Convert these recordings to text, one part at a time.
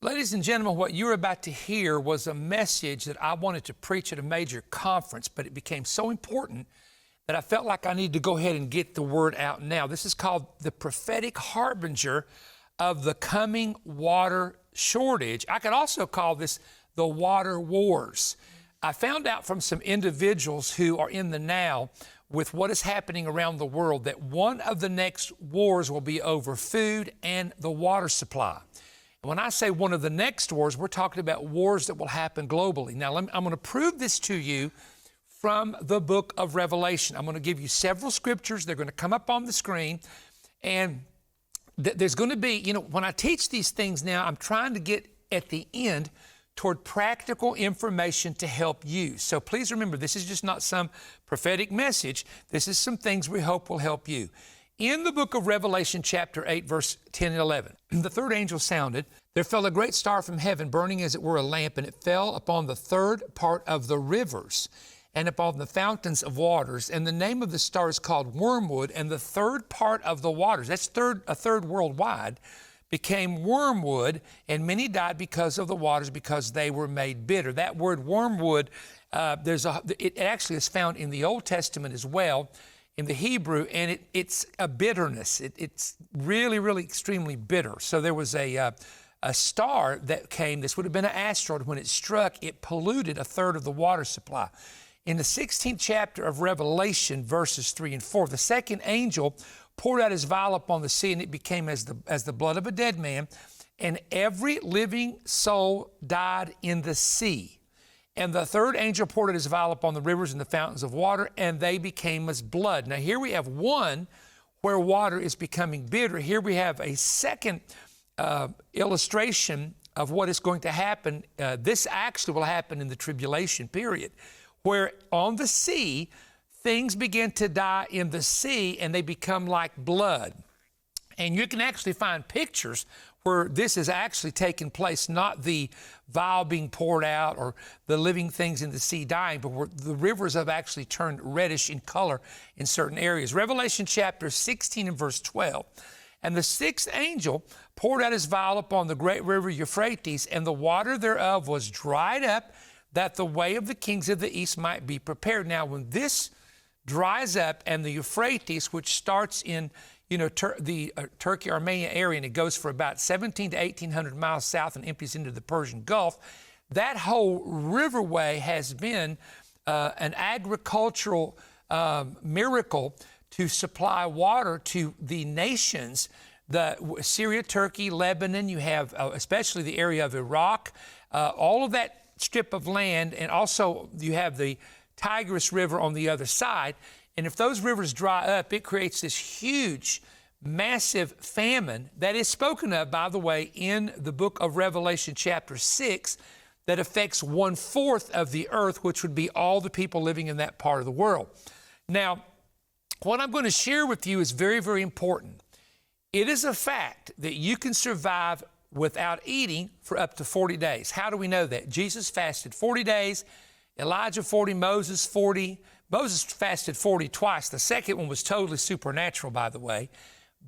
Ladies and gentlemen, what you're about to hear was a message that I wanted to preach at a major conference, but it became so important that I felt like I needed to go ahead and get the word out now. This is called the Prophetic Harbinger of the coming water shortage. I could also call this the water wars. I found out from some individuals who are in the now with what is happening around the world that one of the next wars will be over food and the water supply. When I say one of the next wars, we're talking about wars that will happen globally. Now, I'm going to prove this to you from the book of Revelation. I'm going to give you several scriptures. They're going to come up on the screen. And there's going to be, when I teach these things now, I'm trying to get at the end toward practical information to help you. So please remember, this is just not some prophetic message. This is some things we hope will help you. In the book of Revelation, chapter 8, verse 10 and 11, the third angel sounded. There fell a great star from heaven, burning as it were a lamp, and it fell upon the third part of the rivers and upon the fountains of waters. And the name of the star is called Wormwood, and the third part of the waters, that's a third worldwide, became wormwood, and many died because of the waters, because they were made bitter. That word wormwood, it actually is found in the Old Testament as well, in the Hebrew, and it's a bitterness. It's really, really extremely bitter. So there was a star that came. This would have been an asteroid. When it struck, it polluted a third of the water supply. In the 16th chapter of Revelation, verses 3 and 4, the second angel poured out his vial upon the sea, and it became as the blood of a dead man, and every living soul died in the sea. And the third angel poured out his vial upon the rivers and the fountains of water, and they became as blood. Now here we have one where water is becoming bitter. Here we have a second illustration of what is going to happen. This actually will happen in the tribulation period, where on the sea, things begin to die in the sea, and they become like blood. And you can actually find pictures where this is actually taking place, not the vial being poured out or the living things in the sea dying, but where the rivers have actually turned reddish in color in certain areas. Revelation chapter 16 and verse 12. And the sixth angel poured out his vial upon the great river Euphrates, and the water thereof was dried up, that the way of the kings of the east might be prepared. Now, when this dries up, and the Euphrates, which starts in the Turkey-Armenia area, and it goes for about 17 to 1,800 miles south and empties into the Persian Gulf, that whole riverway has been an agricultural miracle to supply water to the nations. Syria, Turkey, Lebanon, you have especially the area of Iraq, all of that strip of land, and also you have the Tigris River on the other side. And if those rivers dry up, it creates this huge, massive famine that is spoken of, by the way, in the book of Revelation chapter 6, that affects 1/4 of the earth, which would be all the people living in that part of the world. Now, what I'm going to share with you is very, very important. It is a fact that you can survive without eating for up to 40 days. How do we know that? Jesus fasted 40 days, Elijah 40, Moses 40. Moses fasted 40 twice. The second one was totally supernatural, by the way.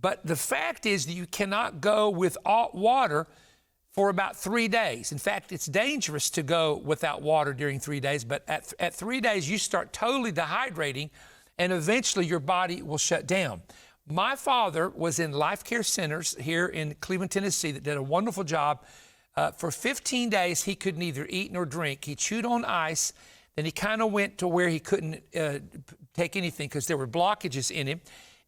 But the fact is that you cannot go without water for about 3 days. In fact, it's dangerous to go without water during 3 days, but at 3 days, you start totally dehydrating, and eventually your body will shut down. My father was in life care centers here in Cleveland, Tennessee, that did a wonderful job. For 15 days, he could neither eat nor drink. He chewed on ice. Then he kind of went to where he couldn't take anything because there were blockages in him.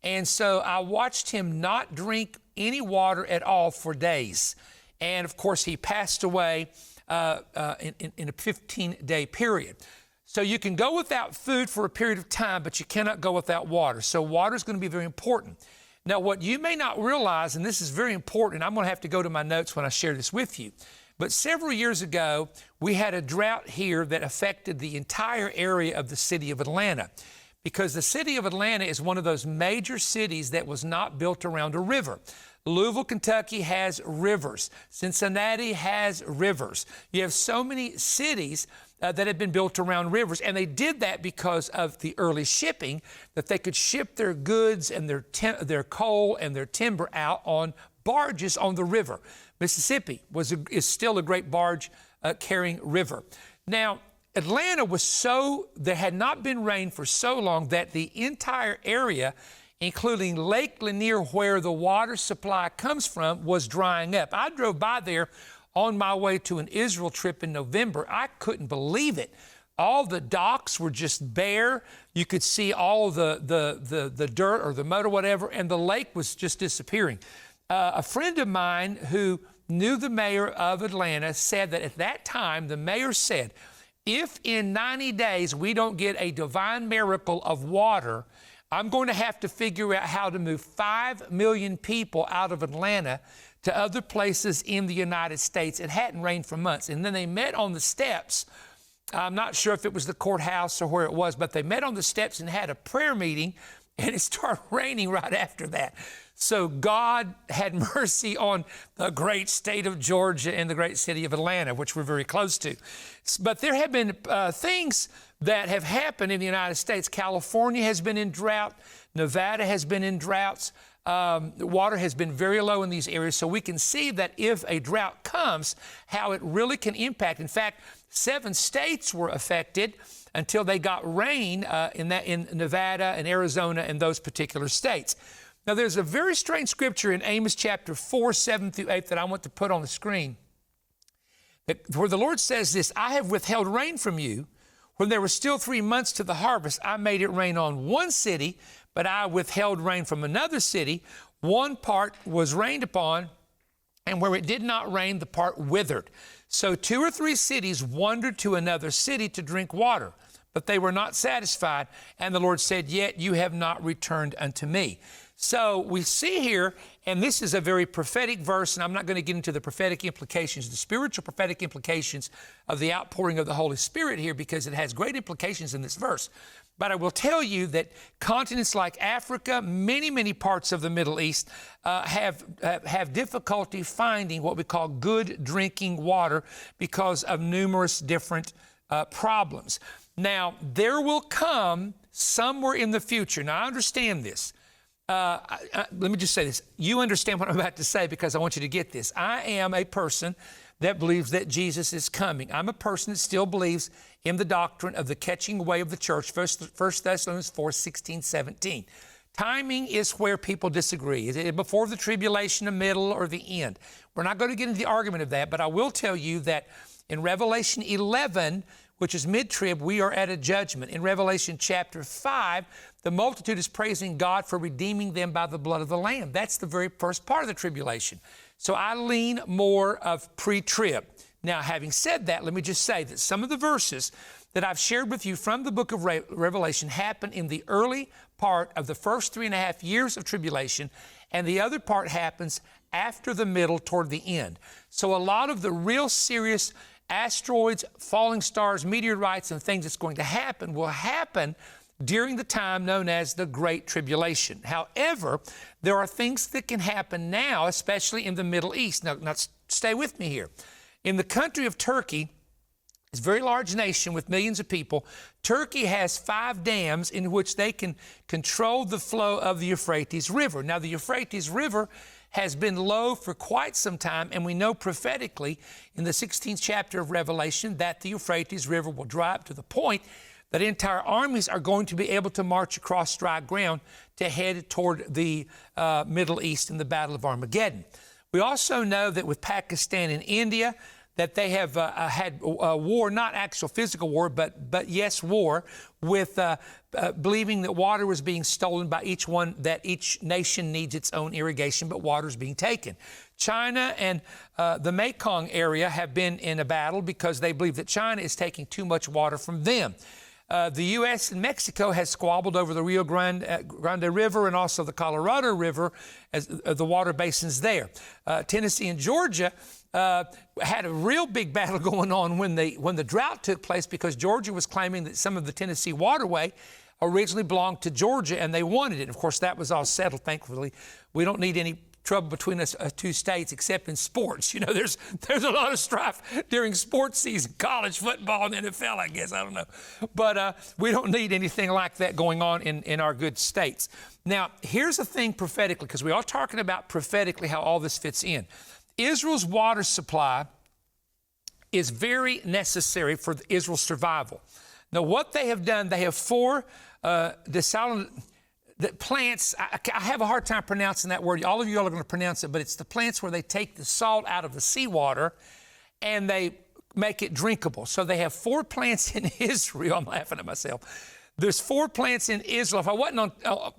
And so I watched him not drink any water at all for days. And of course, he passed away in a 15-day period. So you can go without food for a period of time, but you cannot go without water. So water is going to be very important. Now, what you may not realize, and this is very important, and I'm going to have to go to my notes when I share this with you, but several years ago, we had a drought here that affected the entire area of the city of Atlanta, because the city of Atlanta is one of those major cities that was not built around a river. Louisville, Kentucky has rivers. Cincinnati has rivers. You have so many cities that have been built around rivers, and they did that because of the early shipping, that they could ship their goods and their coal and their timber out on barges on the river. Mississippi is still a great barge carrying river. Now, Atlanta there had not been rain for so long that the entire area, including Lake Lanier, where the water supply comes from, was drying up. I drove by there on my way to an Israel trip in November. I couldn't believe it. All the docks were just bare. You could see all the dirt or the mud or whatever, and the lake was just disappearing. A friend of mine who knew the mayor of Atlanta said that at that time, the mayor said, if in 90 days we don't get a divine miracle of water, I'm going to have to figure out how to move 5 million people out of Atlanta to other places in the United States. It hadn't rained for months. And then they met on the steps. I'm not sure if it was the courthouse or where it was, but they met on the steps and had a prayer meeting, and it started raining right after that. So God had mercy on the great state of Georgia and the great city of Atlanta, which we're very close to. But there have been things that have happened in the United States. California has been in drought. Nevada has been in droughts. The water has been very low in these areas. So we can see that if a drought comes, how it really can impact. In fact, 7 states were affected until they got rain in Nevada and Arizona and those particular states. Now, there's a very strange scripture in Amos chapter 4, 7 through 8 that I want to put on the screen, where the Lord says this, I have withheld rain from you. When there were still 3 months to the harvest, I made it rain on one city, but I withheld rain from another city. One part was rained upon, and where it did not rain, the part withered. So 2 or 3 cities wandered to another city to drink water, but they were not satisfied. And the Lord said, yet you have not returned unto me. So we see here, and this is a very prophetic verse, and I'm not going to get into the prophetic implications, the spiritual prophetic implications of the outpouring of the Holy Spirit here, because it has great implications in this verse. But I will tell you that continents like Africa, many parts of the Middle East have difficulty finding what we call good drinking water because of numerous different problems. Now, there will come somewhere in the future. Now, I understand this. Let me just say this. You understand what I'm about to say because I want you to get this. I am a person that believes that Jesus is coming. I'm a person that still believes in the doctrine of the catching away of the church, 1 Thessalonians 4, 16, 17. Timing is where people disagree. Is it before the tribulation, the middle, or the end? We're not going to get into the argument of that, but I will tell you that in Revelation 11, which is mid-trib, we are at a judgment. In Revelation chapter 5, the multitude is praising God for redeeming them by the blood of the Lamb. That's the very first part of the tribulation. So I lean more of pre-trib. Now, having said that, let me just say that some of the verses that I've shared with you from the book of Revelation happen in the early part of the first 3.5 years of tribulation, and the other part happens after the middle toward the end. So a lot of the real serious asteroids, falling stars, meteorites, and things that's going to happen will happen during the time known as the Great Tribulation. However, there are things that can happen now, especially in the Middle East. Now stay with me here. In the country of Turkey, it's a very large nation with millions of people. Turkey has 5 dams in which they can control the flow of the Euphrates River. Now, the Euphrates River has been low for quite some time, and we know prophetically in the 16th chapter of Revelation that the Euphrates River will dry up to the point that entire armies are going to be able to march across dry ground to head toward the Middle East in the Battle of Armageddon. We also know that with Pakistan and India, that they have had a war, not actual physical war, but yes, war, with believing that water was being stolen by each one, that each nation needs its own irrigation, but water is being taken. China and the Mekong area have been in a battle because they believe that China is taking too much water from them. The U.S. and Mexico has squabbled over the Rio Grande River and also the Colorado River as the water basins there. Tennessee and Georgia had a real big battle going on when the drought took place because Georgia was claiming that some of the Tennessee waterway originally belonged to Georgia and they wanted it. Of course, that was all settled, thankfully. We don't need any trouble between us two states, except in sports. You know, there's a lot of strife during sports season, college football and NFL, I guess. I don't know. But we don't need anything like that going on in our good states. Now, here's the thing prophetically, because we are talking about prophetically how all this fits in. Israel's water supply is very necessary for Israel's survival. Now, what they have done, they have four the plants. I have a hard time pronouncing that word. All of you all are going to pronounce it, but it's the plants where they take the salt out of the seawater and they make it drinkable. So they have four plants in Israel. I'm laughing at myself. There's four plants in Israel. If I wasn't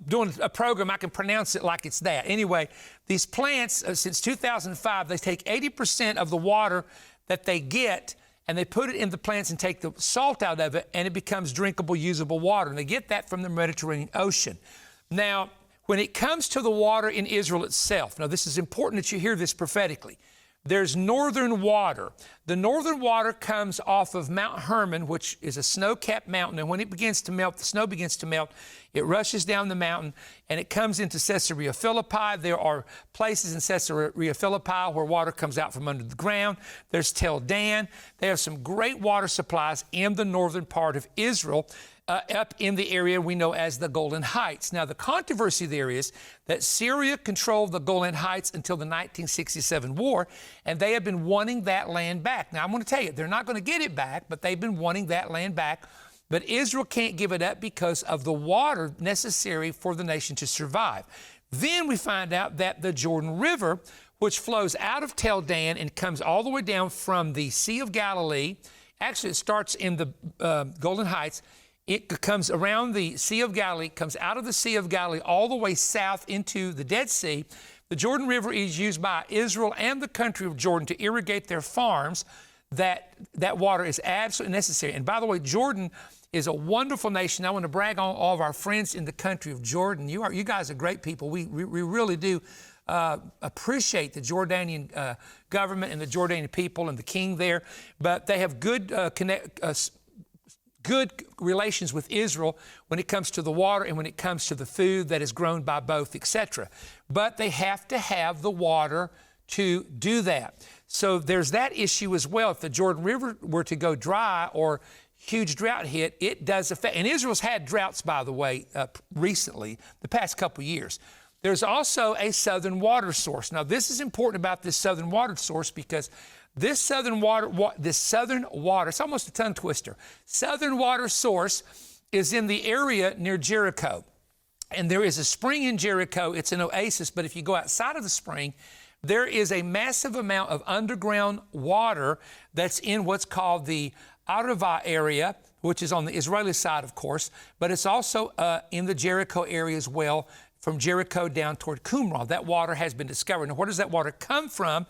doing a program, I can pronounce it like it's that. Anyway, these plants, since 2005, they take 80% of the water that they get and they put it in the plants and take the salt out of it, and it becomes drinkable, usable water. And they get that from the Mediterranean Ocean. Now, when it comes to the water in Israel itself, now this is important that you hear this prophetically. There's northern water. The northern water comes off of Mount Hermon, which is a snow-capped mountain. And when it begins to melt, the snow begins to melt, it rushes down the mountain and it comes into Caesarea Philippi. There are places in Caesarea Philippi where water comes out from under the ground. There's Tel Dan. They have some great water supplies in the northern part of Israel. Up in the area we know as the Golan Heights. Now, the controversy there is that Syria controlled the Golan Heights until the 1967 war, and they have been wanting that land back. Now, I'm going to tell you, they're not going to get it back, but they've been wanting that land back. But Israel can't give it up because of the water necessary for the nation to survive. Then we find out that the Jordan River, which flows out of Tel Dan and comes all the way down from the Sea of Galilee, actually it starts in the Golan Heights. It comes around the Sea of Galilee, comes out of the Sea of Galilee all the way south into the Dead Sea. The Jordan River is used by Israel and the country of Jordan to irrigate their farms. That water is absolutely necessary. And by the way, Jordan is a wonderful nation. I want to brag on all of our friends in the country of Jordan. You guys are great people. We really do appreciate the Jordanian government and the Jordanian people and the king there. But they have good relations with Israel when it comes to the water and when it comes to the food that is grown by both, etc. But they have to have the water to do that. So there's that issue as well. If the Jordan River were to go dry or huge drought hit, it does affect. And Israel's had droughts, by the way, recently, the past couple of years. There's also a southern water source. Now, this is important about this southern water source because this southern water, it's almost a tongue twister. Southern water source is in the area near Jericho. And there is a spring in Jericho. It's an oasis, but if you go outside of the spring, there is a massive amount of underground water that's in what's called the Arava area, which is on the Israeli side, of course, but it's also in the Jericho area as well, from Jericho down toward Qumran. That water has been discovered. Now, where does that water come from?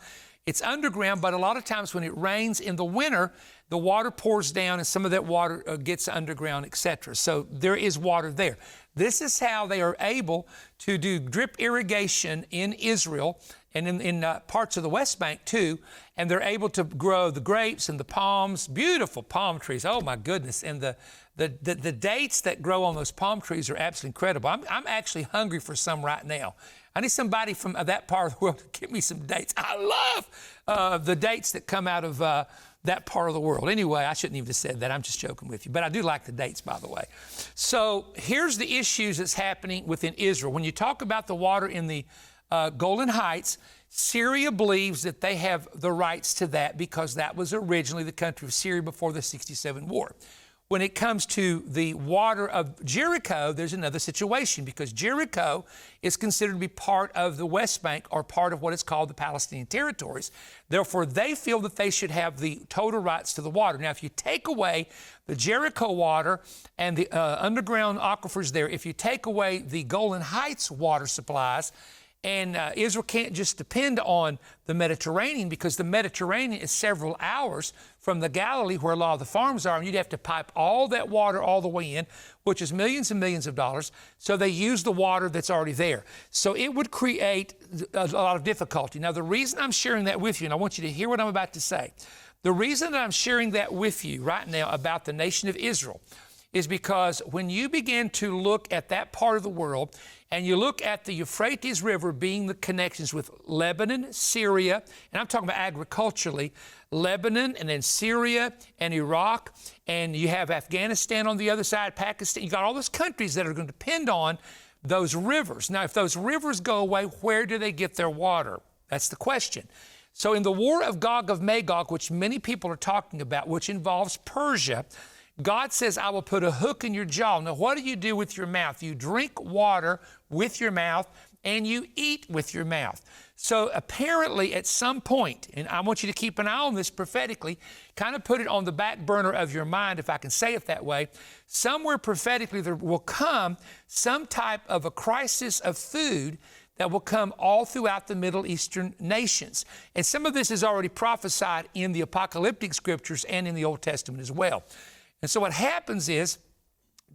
It's underground, but a lot of times when it rains in the winter, the water pours down and some of that water gets underground, etc. So there is water there. This is how they are able to do drip irrigation in Israel and in parts of the West Bank too, and they're able to grow the grapes and the palms, beautiful palm trees. Oh my goodness! And the dates that grow on those palm trees are absolutely incredible. I'm actually hungry for some right now. I need somebody from that part of the world to give me some dates. I love the dates that come out of that part of the world. Anyway, I shouldn't even have said that. I'm just joking with you. But I do like the dates, by the way. So here's the issues that's happening within Israel. When you talk about the water in the Golan Heights, Syria believes that they have the rights to that because that was originally the country of Syria before the 67 war. When it comes to the water of Jericho, there's another situation because Jericho is considered to be part of the West Bank or part of what is called the Palestinian territories. Therefore, they feel that they should have the total rights to the water. Now, if you take away the Jericho water and the underground aquifers there, if you take away the Golan Heights water supplies, and Israel can't just depend on the Mediterranean because the Mediterranean is several hours from the Galilee where a lot of the farms are, and you'd have to pipe all that water all the way in, which is millions and millions of dollars. So they use the water that's already there. So it would create a lot of difficulty. Now, the reason I'm sharing that with you, and I want you to hear what I'm about to say, the reason that I'm sharing that with you right now about the nation of Israel is because when you begin to look at that part of the world and you look at the Euphrates River being the connections with Lebanon, Syria, and I'm talking about agriculturally, Lebanon and then Syria and Iraq, and you have Afghanistan on the other side, Pakistan. You got all those countries that are going to depend on those rivers. Now, if those rivers go away, where do they get their water? That's the question. So in the war of Gog of Magog, which many people are talking about, which involves Persia, God says, I will put a hook in your jaw. Now, what do you do with your mouth? You drink water with your mouth and you eat with your mouth. So apparently at some point, and I want you to keep an eye on this prophetically, kind of put it on the back burner of your mind, if I can say it that way, somewhere prophetically there will come some type of a crisis of food that will come all throughout the Middle Eastern nations. And some of this is already prophesied in the apocalyptic scriptures and in the Old Testament as well. And so what happens is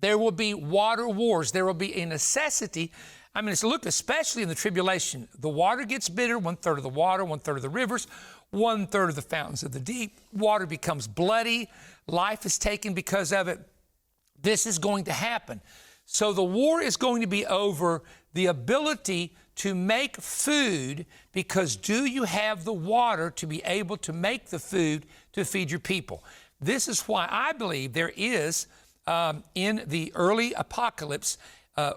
there will be water wars. There will be a necessity. I mean, look, especially in the tribulation, the water gets bitter, 1/3 of the water, 1/3 of the rivers, 1/3 of the fountains of the deep. Water becomes bloody. Life is taken because of it. This is going to happen. So the war is going to be over the ability to make food, because do you have the water to be able to make the food to feed your people? This is why I believe there is, in the early apocalypse,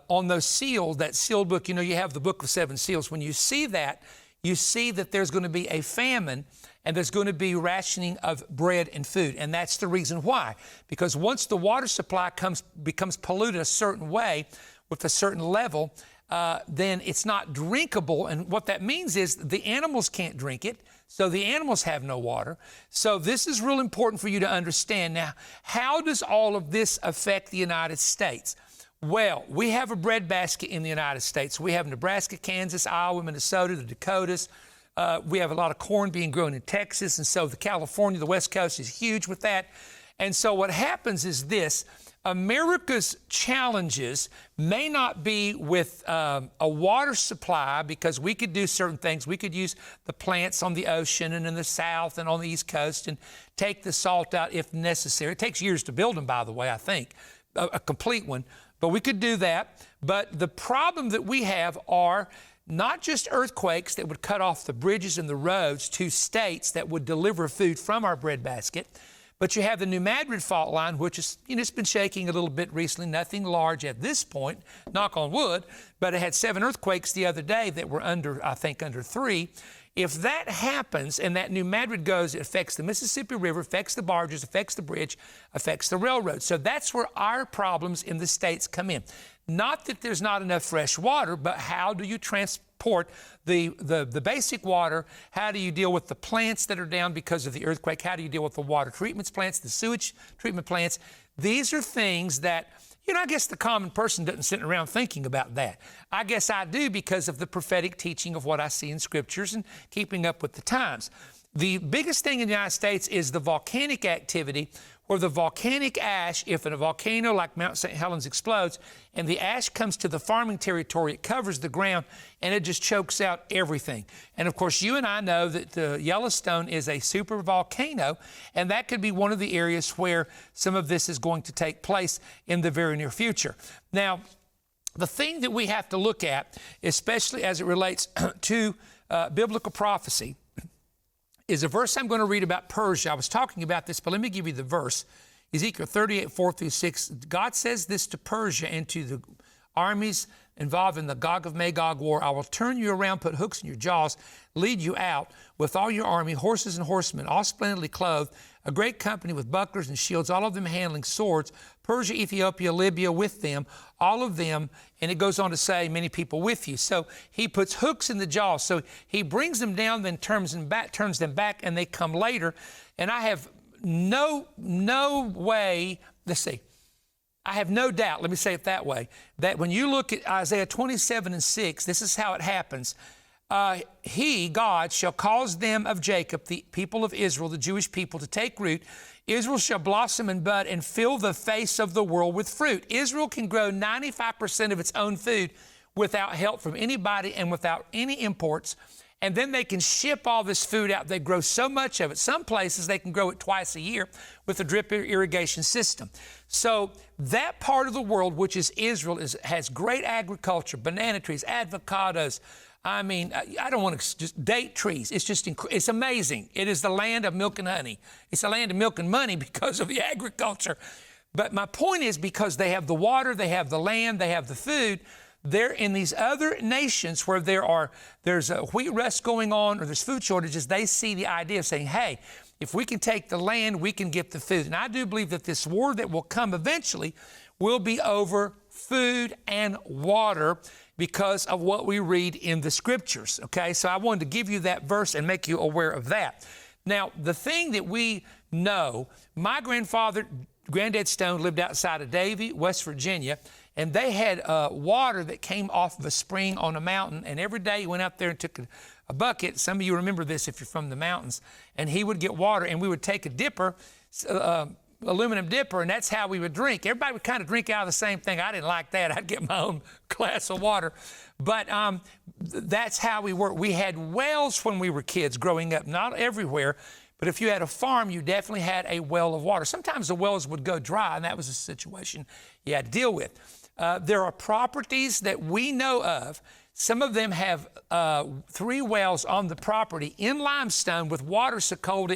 on those seals, that sealed book, you know, you have the book of 7 seals. When you see that, you see that there's going to be a famine and there's going to be rationing of bread and food. And that's the reason why. Because once the water supply becomes polluted a certain way with a certain level, then it's not drinkable. And what that means is the animals can't drink it. So the animals have no water. So this is real important for you to understand. Now, how does all of this affect the United States? Well, we have a breadbasket in the United States. We have Nebraska, Kansas, Iowa, Minnesota, the Dakotas. We have a lot of corn being grown in Texas. And so the California, the West Coast is huge with that. And so what happens is this: America's challenges may not be with a water supply, because we could do certain things. We could use the plants on the ocean and in the South and on the East Coast and take the salt out if necessary. It takes years to build them, by the way, I think, a complete one. But we could do that. But the problem that we have are not just earthquakes that would cut off the bridges and the roads to states that would deliver food from our breadbasket, but you have the New Madrid fault line, which is, you know, it's been shaking a little bit recently, nothing large at this point, knock on wood, but it had 7 earthquakes the other day that were under, I think, under 3. If that happens and that New Madrid goes, it affects the Mississippi River, affects the barges, affects the bridge, affects the railroad. So that's where our problems in the states come in. Not that there's not enough fresh water, but how do you transport the basic water? How do you deal with the plants that are down because of the earthquake? How do you deal with the water treatment plants, the sewage treatment plants? These are things that, you know, I guess the common person doesn't sit around thinking about that. I guess I do, because of the prophetic teaching of what I see in scriptures and keeping up with the times. The biggest thing in the United States is the volcanic activity, where the volcanic ash, if a volcano like Mount St. Helens explodes and the ash comes to the farming territory, it covers the ground and it just chokes out everything. And of course, you and I know that the Yellowstone is a super volcano, and that could be one of the areas where some of this is going to take place in the very near future. Now, the thing that we have to look at, especially as it relates to biblical prophecy, is a verse I'm going to read about Persia. I was talking about this, but let me give you the verse. Ezekiel 38, 4-6. God says this to Persia and to the armies involved in the Gog of Magog war: I will turn you around, put hooks in your jaws, lead you out with all your army, horses and horsemen, all splendidly clothed, a great company with bucklers and shields, all of them handling swords, Persia, Ethiopia, Libya with them, all of them. And it goes on to say, many people with you. So he puts hooks in the jaws. So he brings them down, then turns them back, and they come later. And I have no way, let's see, I have no doubt, let me say it that way, that when you look at Isaiah 27:6, this is how it happens. He, God, shall cause them of Jacob, the people of Israel, the Jewish people, to take root. Israel shall blossom and bud and fill the face of the world with fruit. Israel can grow 95% of its own food without help from anybody and without any imports. and then they can ship all this food out. They grow so much of it. Some places they can grow it twice a year with a drip irrigation system. So that part of the world, which is Israel, has great agriculture, banana trees, avocados. I mean, I don't want to just date trees. It's just, it's amazing. It is the land of milk and honey. It's the land of milk and money because of the agriculture. But my point is, because they have the water, they have the land, they have the food, they're in these other nations where there's a wheat rust going on or there's food shortages. They see the idea of saying, hey, if we can take the land, we can get the food. And I do believe that this war that will come eventually will be over food and water because of what we read in the scriptures, okay? So I wanted to give you that verse and make you aware of that. Now, the thing that we know, my Granddad Stone lived outside of Davie, West Virginia, and they had water that came off of a spring on a mountain, and every day he went out there and took a bucket. Some of you remember this if you're from the mountains, and he would get water, and we would take a dipper, aluminum dipper, and that's how we would drink. Everybody would kind of drink out of the same thing. I didn't like that. I'd get my own glass of water. But that's how we were. We had wells when we were kids growing up, not everywhere, but if you had a farm, you definitely had a well of water. Sometimes the wells would go dry, and that was a situation you had to deal with. There are properties that we know of. Some of them have 3 wells on the property in limestone with water so cold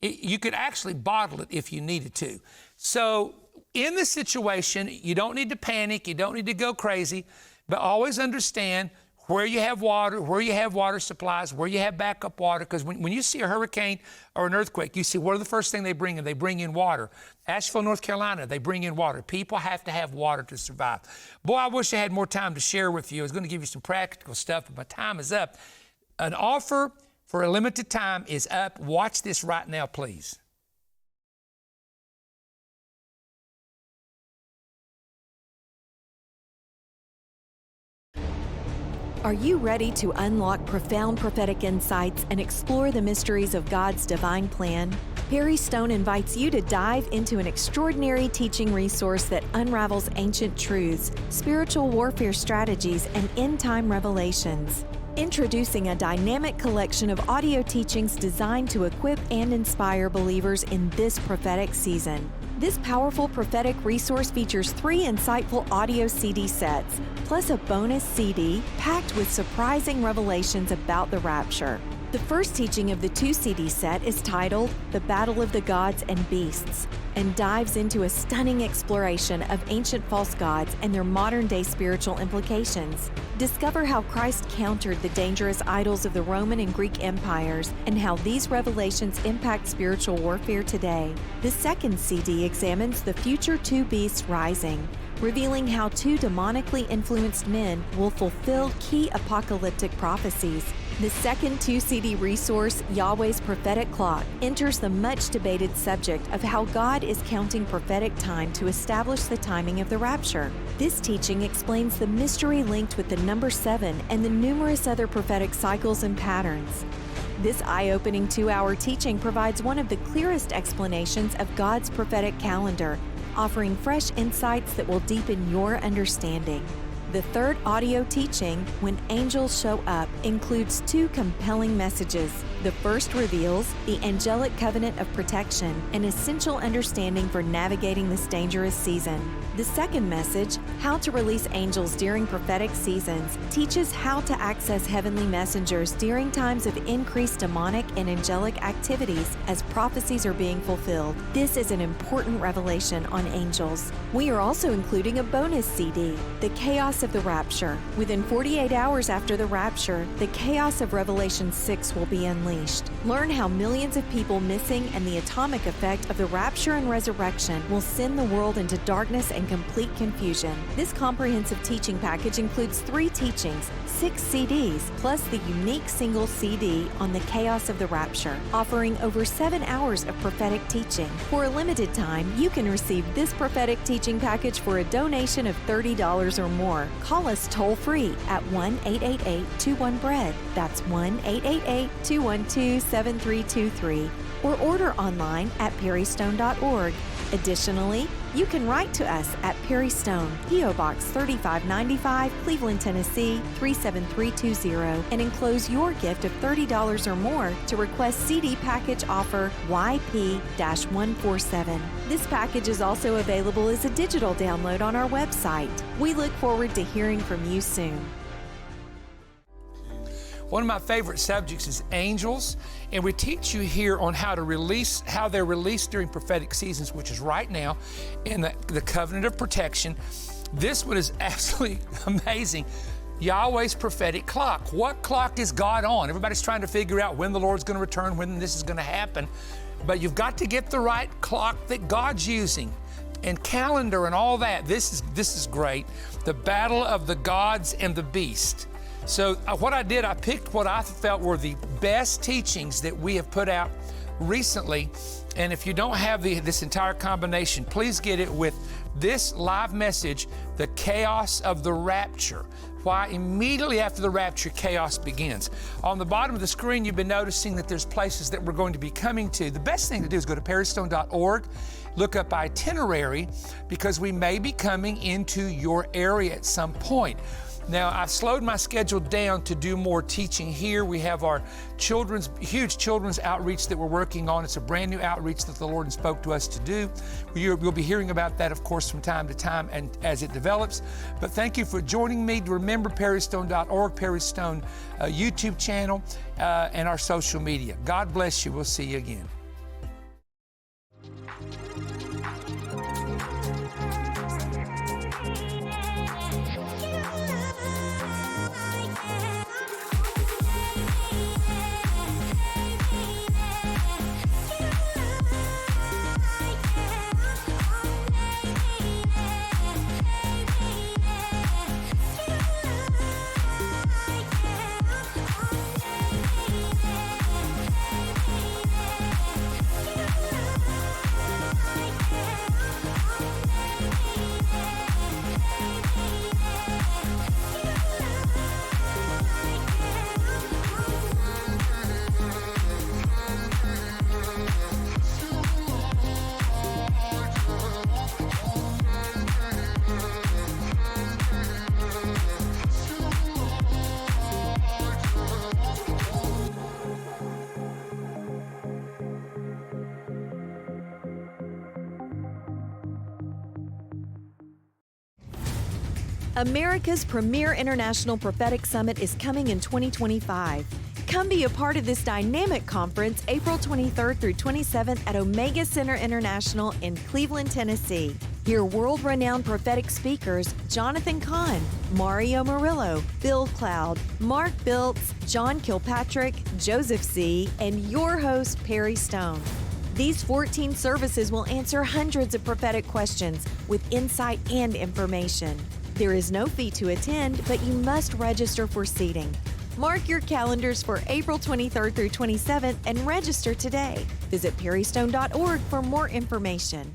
you could actually bottle it if you needed to. So in the situation, you don't need to panic. You don't need to go crazy, but always understand where you have water, where you have water supplies, where you have backup water, because when you see a hurricane or an earthquake, you see what are the first thing they bring in? They bring in water. Asheville, North Carolina, they bring in water. People have to have water to survive. Boy, I wish I had more time to share with you. I was going to give you some practical stuff, but my time is up. An offer for a limited time is up. Watch this right now, please. Are you ready to unlock profound prophetic insights and explore the mysteries of God's divine plan? Perry Stone invites you to dive into an extraordinary teaching resource that unravels ancient truths, spiritual warfare strategies, and end-time revelations. Introducing a dynamic collection of audio teachings designed to equip and inspire believers in this prophetic season. This powerful prophetic resource features 3 insightful audio CD sets, plus a bonus CD packed with surprising revelations about the rapture. The first teaching of the 2 CD set is titled The Battle of the Gods and Beasts, and dives into a stunning exploration of ancient false gods and their modern-day spiritual implications. Discover how Christ countered the dangerous idols of the Roman and Greek empires and how these revelations impact spiritual warfare today. The second CD examines the future 2 beasts rising, revealing how 2 demonically influenced men will fulfill key apocalyptic prophecies. The second 2-CD resource, Yahweh's Prophetic Clock, enters the much-debated subject of how God is counting prophetic time to establish the timing of the rapture. This teaching explains the mystery linked with the number 7 and the numerous other prophetic cycles and patterns. This eye-opening 2-hour teaching provides one of the clearest explanations of God's prophetic calendar, offering fresh insights that will deepen your understanding. The third audio teaching, When Angels Show Up, includes 2 compelling messages. The first reveals the angelic covenant of protection, an essential understanding for navigating this dangerous season. The second message, How to Release Angels During Prophetic Seasons, teaches how to access heavenly messengers during times of increased demonic and angelic activities as prophecies are being fulfilled. This is an important revelation on angels. We are also including a bonus CD, The Chaos of the Rapture. Within 48 hours after the rapture, the chaos of Revelation 6 will be unleashed. Learn how millions of people missing and the atomic effect of the rapture and resurrection will send the world into darkness and complete confusion. This comprehensive teaching package includes 3 teachings, 6 CDs, plus the unique single CD on the chaos of the rapture, offering over 7 hours of prophetic teaching. For a limited time, you can receive this prophetic teaching package for a donation of $30 or more. Call us toll-free at 1-888-21-BREAD. That's 1-888-212-7323. Or order online at perrystone.org. Additionally, you can write to us at Perry Stone, P.O. Box 3595, Cleveland, Tennessee 37320, and enclose your gift of $30 or more to request CD package offer YP-147. This package is also available as a digital download on our website. We look forward to hearing from you soon. One of my favorite subjects is angels, and we teach you here on how they're released during prophetic seasons, which is right now in the covenant of protection. This one is absolutely amazing. Yahweh's prophetic clock. What clock is God on? Everybody's trying to figure out when the Lord's going to return, when this is going to happen. But you've got to get the right clock that God's using, and calendar and all that. This is great. The battle of the gods and the beast. So what I did, I picked what I felt were the best teachings that we have put out recently. And if you don't have this entire combination, please get it with this live message, The Chaos of the Rapture. Why immediately after the rapture, chaos begins. On the bottom of the screen, you've been noticing that there's places that we're going to be coming to. The best thing to do is go to perrystone.org, look up itinerary, because we may be coming into your area at some point. Now, I've slowed my schedule down to do more teaching here. We have our huge children's outreach that we're working on. It's a brand new outreach that the Lord spoke to us to do. We'll be hearing about that, of course, from time to time and as it develops. But thank you for joining me. Remember perrystone.org, Perry Stone YouTube channel, and our social media. God bless you. We'll see you again. America's premier international prophetic summit is coming in 2025. Come be a part of this dynamic conference April 23rd through 27th at Omega Center International in Cleveland, Tennessee. Hear world-renowned prophetic speakers Jonathan Kahn, Mario Murillo, Bill Cloud, Mark Biltz, John Kilpatrick, Joseph C., and your host, Perry Stone. These 14 services will answer hundreds of prophetic questions with insight and information. There is no fee to attend, but you must register for seating. Mark your calendars for April 23rd through 27th and register today. Visit perrystone.org for more information.